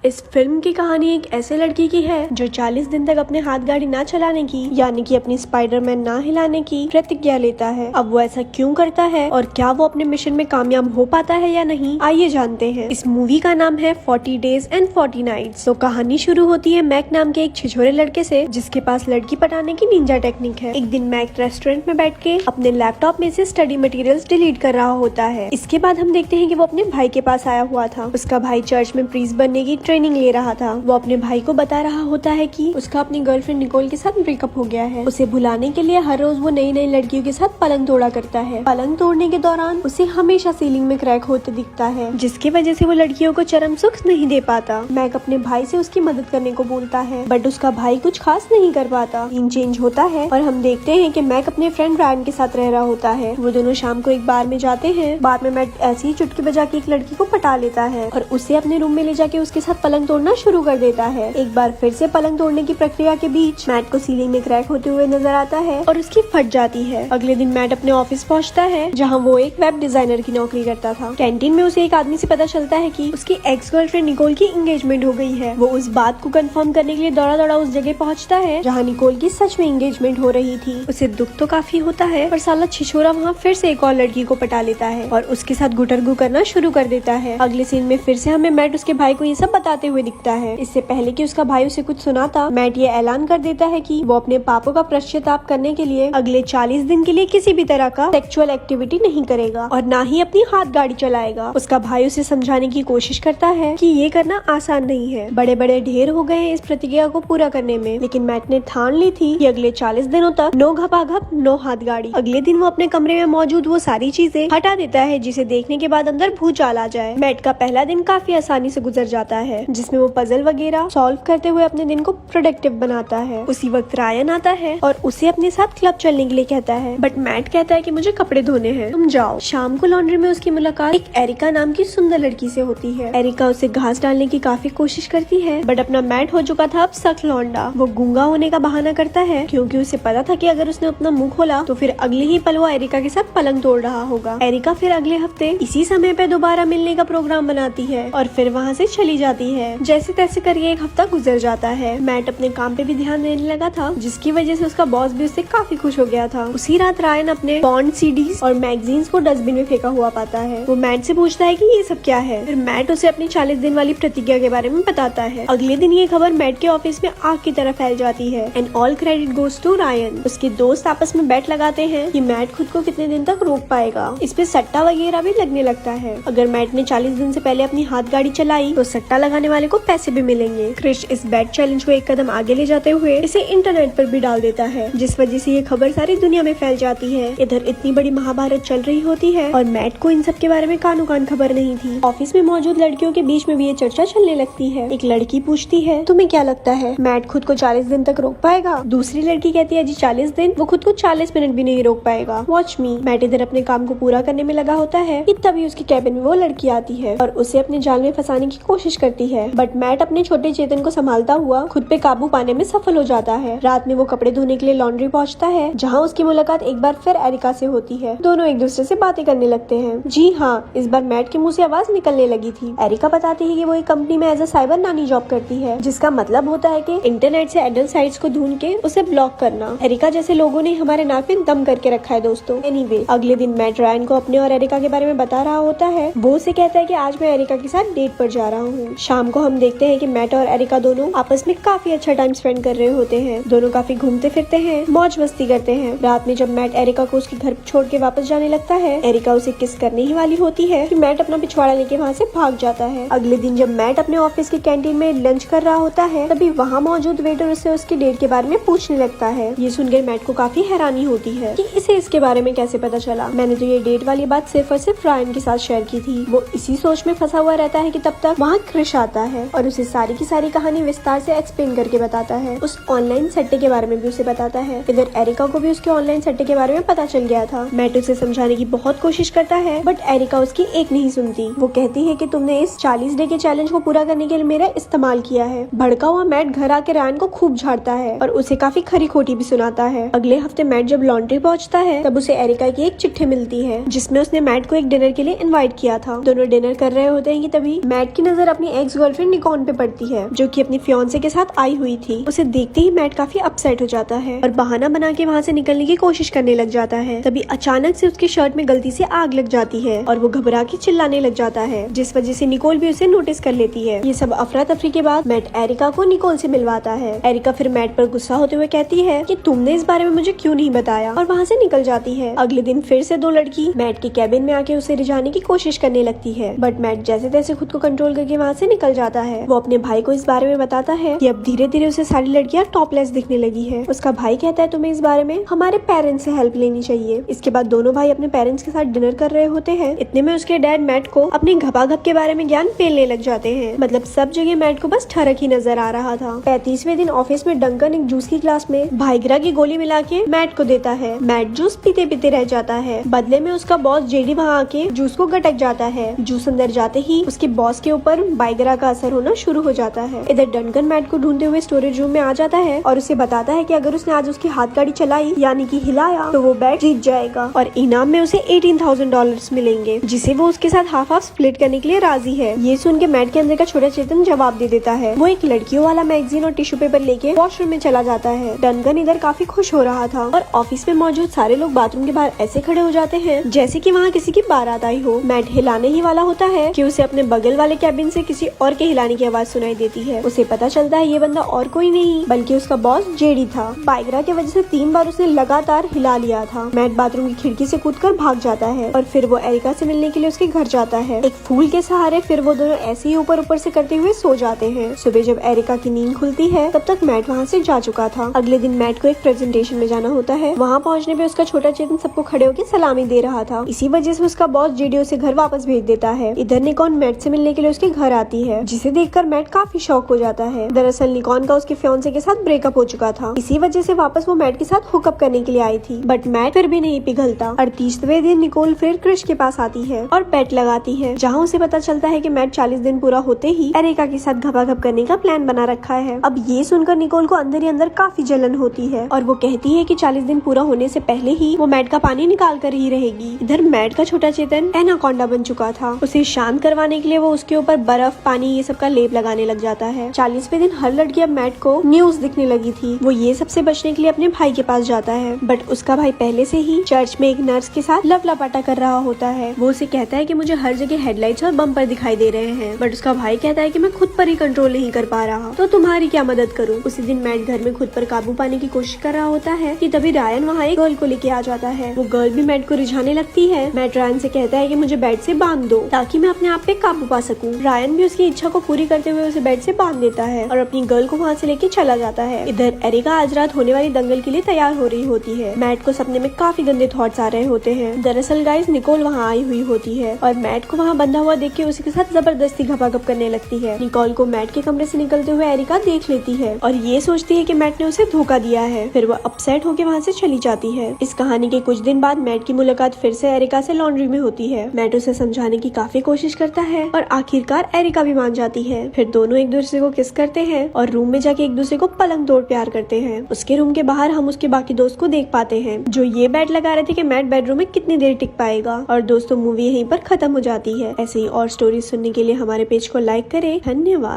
इस फिल्म की कहानी एक ऐसे लड़की की है जो 40 दिन तक अपने हाथ गाड़ी ना चलाने की यानी कि अपनी स्पाइडरमैन ना हिलाने की प्रतिज्ञा लेता है। अब वो ऐसा क्यों करता है और क्या वो अपने मिशन में कामयाब हो पाता है या नहीं, आइए जानते हैं। इस मूवी का नाम है 40 Days and 40 Nights। तो कहानी शुरू होती है मैक नाम के एक छिछोरे लड़के से जिसके पास लड़की पटाने की निंजा टेक्निक है। एक दिन मैक रेस्टोरेंट में बैठ के अपने लैपटॉप में से स्टडी मटेरियल्स डिलीट कर रहा होता है। इसके बाद हम देखते हैं कि वो अपने भाई के पास आया हुआ था। उसका भाई चर्च में प्रीस्ट बनने की ट्रेनिंग ले रहा था। वो अपने भाई को बता रहा होता है कि उसका अपनी गर्लफ्रेंड निकोल के साथ ब्रेकअप हो गया है। उसे भुलाने के लिए हर रोज वो नई नई लड़कियों के साथ पलंग तोड़ा करता है। पलंग तोड़ने के दौरान उसे हमेशा सीलिंग में क्रैक होते दिखता है जिसकी वजह से वो लड़कियों को चरम सुख नहीं दे पाता। मैक अपने भाई से उसकी मदद करने को बोलता है बट उसका भाई कुछ खास नहीं कर पाता। सीन चेंज होता है और हम देखते हैं कि मैक अपने फ्रेंड रायन के साथ रह रहा होता है। वो दोनों शाम को एक बार में जाते हैं। बाद में मैक ऐसी ही चुटकी बजा के एक लड़की को पटा लेता है और उसे अपने रूम में ले जाके उसके साथ पलंग तोड़ना शुरू कर देता है। एक बार फिर से पलंग तोड़ने की प्रक्रिया के बीच मैट को सीलिंग में क्रैक होते हुए नजर आता है और उसकी फट जाती है। अगले दिन मैट अपने ऑफिस पहुंचता है जहां वो एक वेब डिजाइनर की नौकरी करता था। कैंटीन में उसे एक आदमी से पता चलता है कि उसकी एक्स गर्लफ्रेंड निकोल की एंगेजमेंट हो गई है। वो उस बात को कंफर्म करने के लिए दौड़ा दौड़ा उस जगह पहुंचता है जहां निकोल की सच में एंगेजमेंट हो रही थी। उसे दुख तो काफी होता है पर साला छिछोरा वहाँ फिर से एक और लड़की को पटा लेता है और उसके साथ गुटरगू करना शुरू कर देता है। अगले सीन में फिर से हमें मैट उसके भाई को ये सब बताते हुए दिखता है। इससे पहले कि उसका भाई उसे कुछ सुनाता, मैट ये ऐलान कर देता है कि वो अपने पापों का पश्चाताप करने के लिए अगले 40 दिन के लिए किसी भी तरह का सेक्सुअल एक्टिविटी नहीं करेगा और ना ही अपनी हाथ गाड़ी चलाएगा। उसका भाई उसे समझाने की कोशिश करता है कि ये करना आसान नहीं है, बड़े बड़े ढेर हो गए हैं इस प्रतिज्ञा को पूरा करने में। लेकिन मैट ने ठान ली थी कि अगले 40 दिनों तक नो घपाघप नो हाथ गाड़ी। अगले दिन वो अपने कमरे में मौजूद वो सारी चीजें हटा देता है जिसे देखने के बाद अंदर भूचाल आ जाए। मैट का पहला दिन काफी आसानी से गुजर जाता है जिसमें वो पजल वगैरह सॉल्व करते हुए अपने दिन को प्रोडक्टिव बनाता है। उसी वक्त रायन आता है और उसे अपने साथ क्लब चलने के लिए कहता है बट मैट कहता है कि मुझे कपड़े धोने हैं, तुम जाओ। शाम को लॉन्ड्री में उसकी मुलाकात एक एरिका नाम की सुंदर लड़की से होती है। एरिका उसे घास डालने की काफी कोशिश करती है बट अपना मैट हो चुका था अब सख्त लौंडा। वो गूंगा होने का बहाना करता है क्योंकि उसे पता था कि अगर उसने अपना मुंह खोला तो फिर अगले ही पल वो एरिका के साथ पलंग तोड़ रहा होगा। एरिका फिर अगले हफ्ते इसी समय पे दोबारा मिलने का प्रोग्राम बनाती है और फिर वहाँ से चली जाती है। जैसे तैसे करके एक हफ्ता गुजर जाता है। मैट अपने काम पे भी ध्यान देने लगा था जिसकी वजह से उसका बॉस भी उससे काफी खुश हो गया था। उसी रात रायन अपने बॉन्ड सीडीज और मैगजीन्स को डस्टबिन में फेंका हुआ पाता है। वो मैट से पूछता है कि ये सब क्या है। फिर मैट उसे अपनी 40 दिन वाली प्रतिज्ञा के बारे में बताता है। अगले दिन ये खबर मैट के ऑफिस में आग की तरह फैल जाती है and all credit goes to Ryan. उसके दोस्त आपस में बैट लगाते हैं कि मैट खुद को कितने दिन तक रोक पाएगा। इस पे सट्टा वगैरह भी लगने लगता है। अगर मैट ने 40 दिन से पहले अपनी हाथ गाड़ी चलाई तो सट्टा लगाने वाले को पैसे भी मिलेंगे। क्रिश इस बैट चैलेंज को एक कदम आगे ले जाते हुए इसे इंटरनेट पर भी डाल देता है जिस वजह से ये खबर सारी दुनिया में फैल जाती है। इधर इतनी बड़ी महाभारत चल रही होती है और मैट को इन सब के बारे में कानो कान खबर नहीं थी। ऑफिस में मौजूद लड़कियों के बीच में भी ये चर्चा चलने लगती है। एक लड़की पूछती है तुम्हें क्या लगता है मैट खुद को 40 दिन तक रोक पाएगा। दूसरी लड़की कहती है जी 40 दिन, वो खुद को 40 मिनट भी नहीं रोक पाएगा, वॉच मी। मैट इधर अपने काम को पूरा करने में लगा होता है कि तभी उसकी कैबिन में वो लड़की आती है और उसे अपने जाल में फंसाने की कोशिश करती है बट मैट अपने छोटे चेतन को संभालता हुआ खुद पे काबू पाने में सफल हो जाता है। रात में वो कपड़े धोने के लिए लॉन्ड्री पहुंचता है जहां उसकी मुलाकात एक बार फिर एरिका से होती है। दोनों एक दूसरे से बातें करने लगते हैं। जी हाँ, इस बार मैट के मुंह से आवाज निकलने लगी थी। एरिका बताती है कि वो एक कंपनी में एज अ साइबर नानी जॉब करती है जिसका मतलब होता है कि इंटरनेट से एडल्ट साइट्स को ढूंढ के उसे ब्लॉक करना। एरिका जैसे लोगों ने हमारे नाक में दम करके रखा है दोस्तों। एनीवे, अगले दिन मैट रायन को अपने और एरिका के बारे में बता रहा होता है। वो उसे कहता है कि आज मैं एरिका के साथ डेट पर जा रहा हूँ। शाम को हम देखते हैं कि मैट और एरिका दोनों आपस में काफी अच्छा टाइम स्पेंड कर रहे होते हैं। दोनों काफी घूमते फिरते हैं, मौज मस्ती करते हैं। रात में जब मैट एरिका को उसके घर छोड़ के वापस जाने लगता है, एरिका उसे किस करने ही वाली होती है कि मैट अपना पिछवाड़ा लेके वहाँ से भाग जाता है। अगले दिन जब मैट अपने ऑफिस की कैंटीन में लंच कर रहा होता है तभी वहाँ मौजूद वेटर उससे उसकी डेट के बारे में पूछने लगता है। ये सुनकर मैट को काफी हैरानी होती है कि इसे इसके बारे में कैसे पता चला। मैंने तो ये डेट वाली बात सिर्फ और सिर्फ रायन के साथ शेयर की थी। वो इसी सोच में फंसा हुआ रहता है कि तब तक वहाँ क्रिश आता है और उसे सारी की सारी कहानी विस्तार से एक्सप्लेन करके बताता है। उस ऑनलाइन सट्टे के बारे में भी उसे बताता है। इधर एरिका को भी उसके ऑनलाइन सट्टे के बारे में पता चल गया था। मैट उसे समझाने की बहुत कोशिश करता है बट एरिका उसकी एक नहीं सुनती। वो कहती है कि तुमने इस 40 डे के चैलेंज को पूरा करने के लिए मेरा इस्तेमाल किया है। भड़का हुआ मैट घर आके रायन को खूब झाड़ता है और उसे काफी खरी खोटी भी सुनाता है। अगले हफ्ते मैट जब लॉन्ड्री पहुंचता है तब उसे एरिका की एक चिट्ठी मिलती है जिसमें उसने मैट को एक डिनर के लिए इनवाइट किया था। दोनों डिनर कर रहे होते हैं कि तभी मैट की नजर अपनी एक्स एक्स गर्लफ्रेंड निकॉन पे पड़ती है, जो कि अपनी फियांसे के साथ आई हुई थी। उसे देखते ही मैट काफी अपसेट हो जाता है और बहाना बना के वहाँ से निकलने की कोशिश करने लग जाता है। तभी अचानक से उसकी शर्ट में गलती से आग लग जाती है और वो घबरा के चिल्लाने लग जाता है, जिस वजह से निकोल भी उसे नोटिस कर लेती है। ये सब अफरा तफरी के बाद मैट एरिका को निकोल से मिलवाता है। एरिका फिर मैट पर गुस्सा होते हुए कहती है कि तुमने इस बारे में मुझे क्यों नहीं बताया, और वहाँ से निकल जाती है। अगले दिन फिर से दो लड़की मैट के कैबिन में आके उसे रिझाने की कोशिश करने लगती है, बट मैट जैसे तैसे खुद को कंट्रोल करके वहाँ से निकल जाता है। वो अपने भाई को इस बारे में बताता है कि अब धीरे धीरे उसे सारी लड़कियां टॉपलेस दिखने लगी है। उसका भाई कहता है तुम्हें इस बारे में हमारे पेरेंट्स से हेल्प लेनी चाहिए। इसके बाद दोनों भाई अपने पेरेंट्स के साथ डिनर कर रहे होते हैं। इतने में उसके डैड मैट को अपने घपाघप के बारे में ज्ञान पेलने लग जाते हैं। मतलब सब जगह मैट को बस ठरक ही नजर आ रहा था। 35वें दिन ऑफिस में डंकन एक जूस की ग्लास में भाइग्रा की गोली मिला के मैट को देता है। मैट जूस पीते पीते रह जाता है। बदले में उसका बॉस जेडी वहाँ आके जूस को गटक जाता है। जूस अंदर जाते ही उसके बॉस के ऊपर भाइग्रा का असर होना शुरू हो जाता है। इधर डंकन मैट को ढूंढते हुए स्टोरेज रूम में आ जाता है और उसे बताता है कि अगर उसने आज उसकी हाथ गाड़ी चलाई यानी कि हिलाया तो वो बैट जीत जाएगा और इनाम में उसे $18,000 मिलेंगे, जिसे वो उसके साथ हाफ हाफ स्प्लिट करने के लिए राजी है। ये सुन के मैट के अंदर का छोटा चेतन जवाब दे देता है। वो एक लड़कियों वाला मैगजीन और टिश्यू पेपर लेके वॉशरूम में चला जाता है। डंकन इधर काफी खुश हो रहा था और ऑफिस में मौजूद सारे लोग बाथरूम के बाहर ऐसे खड़े हो जाते हैं जैसे कि वहाँ किसी की बारात आई हो। मैट हिलाने ही वाला होता है कि उसे अपने बगल वाले कैबिन से किसी और के हिलाने की आवाज सुनाई देती है। उसे पता चलता है ये बंदा और कोई नहीं बल्कि उसका बॉस जेडी था। बाइग्रा की वजह से 3 बार उसने लगातार हिला लिया था। मैट बाथरूम की खिड़की से कूदकर भाग जाता है और फिर वो एरिका से मिलने के लिए उसके घर जाता है। एक फूल के सहारे फिर वो दोनों ऐसे ही ऊपर ऊपर से करते हुए सो जाते हैं। सुबह जब एरिका की नींद खुलती है तब तक मैट वहाँ से जा चुका था। अगले दिन मैट को एक प्रेजेंटेशन में जाना होता है। वहाँ पहुँचने पे उसका छोटा चेतन सबको खड़े होकर सलामी दे रहा था। इसी वजह से उसका बॉस जेडी उसे घर वापस भेज देता है। इधर निकॉन मैट से मिलने के लिए उसके घर आती है, जिसे देखकर मैट काफी शॉक हो जाता है। दरअसल निकॉन का उसके फियांसे के साथ ब्रेकअप हो चुका था। इसी वजह से वापस वो मैट के साथ हुकअप करने के लिए आई थी, बट मैट फिर भी नहीं पिघलता। 38वें दिन निकोल फिर क्रिश के पास आती है और पेट लगाती है, जहाँ उसे पता चलता है कि मैट 40 दिन पूरा होते ही एरिका के साथ घपाघप करने का प्लान बना रखा है। अब ये सुनकर निकोल को अंदर ही अंदर काफी जलन होती है और वो कहती है कि 40 दिन पूरा होने से पहले ही वो मैट का पानी निकाल कर ही रहेगी। इधर मैट का छोटा चेतन एनाकोंडा बन चुका था। उसे शांत करवाने के लिए वो उसके ऊपर बर्फ, पानी ये सब का लेप लगाने लग जाता है। 40वें दिन हर लड़की अब मैट को न्यूज दिखने लगी थी। वो ये सबसे बचने के लिए अपने भाई के पास जाता है, बट उसका भाई पहले से ही चर्च में एक नर्स के साथ लपलापाटा कर रहा होता है। वो उसे कहता है कि मुझे हर जगह हेडलाइट्स और बम्पर दिखाई दे रहे हैं, बट उसका भाई कहता है कि मैं खुद पर ही कंट्रोल नहीं कर पा रहा, तो तुम्हारी क्या मदद करूं। उसी दिन मैट घर में खुद पर काबू पाने की कोशिश कर रहा होता है कि तभी रायन वहाँ एक गर्ल को लेके आ जाता है। वो गर्ल भी मैट को रिझाने लगती है। मैट रायन से कहता है कि मुझे बेड से बांध दो ताकि मैं अपने आप पे काबू पा सकूं। रायन भी उसकी इच्छा को पूरी करते हुए उसे बेड से बांध देता है और अपनी गर्ल को वहाँ से लेके चला जाता है। इधर एरिका आज रात होने वाली दंगल के लिए तैयार हो रही होती है। मैट को सपने में काफी गंदे थॉट्स आ रहे होते हैं। दरअसल गाइस निकोल वहाँ आई हुई होती है और मैट को वहाँ बंधा हुआ देख के उसी के साथ जबरदस्ती घपाघप करने लगती है। निकोल को मैट के कमरे से निकलते हुए एरिका देख लेती है और ये सोचती है कि मैट ने उसे धोखा दिया है। फिर वो अपसेट होकर वहाँ से चली जाती है। इस कहानी के कुछ दिन बाद मैट की मुलाकात फिर से एरिका से लॉन्ड्री में होती है। मैट उसे समझाने की काफी कोशिश करता है और आखिरकार एरिका भी मान जाती है। फिर दोनों एक दूसरे को किस करते हैं और रूम में जाके एक दूसरे को पलंग तोड़ प्यार करते हैं। उसके रूम के बाहर हम उसके बाकी दोस्त को देख पाते हैं जो ये बैट लगा रहे थे कि मैट बेडरूम में कितनी देर टिक पाएगा। और दोस्तों मूवी यहीं पर खत्म हो जाती है। ऐसे ही और स्टोरीज सुनने के लिए हमारे पेज को लाइक करें। धन्यवाद।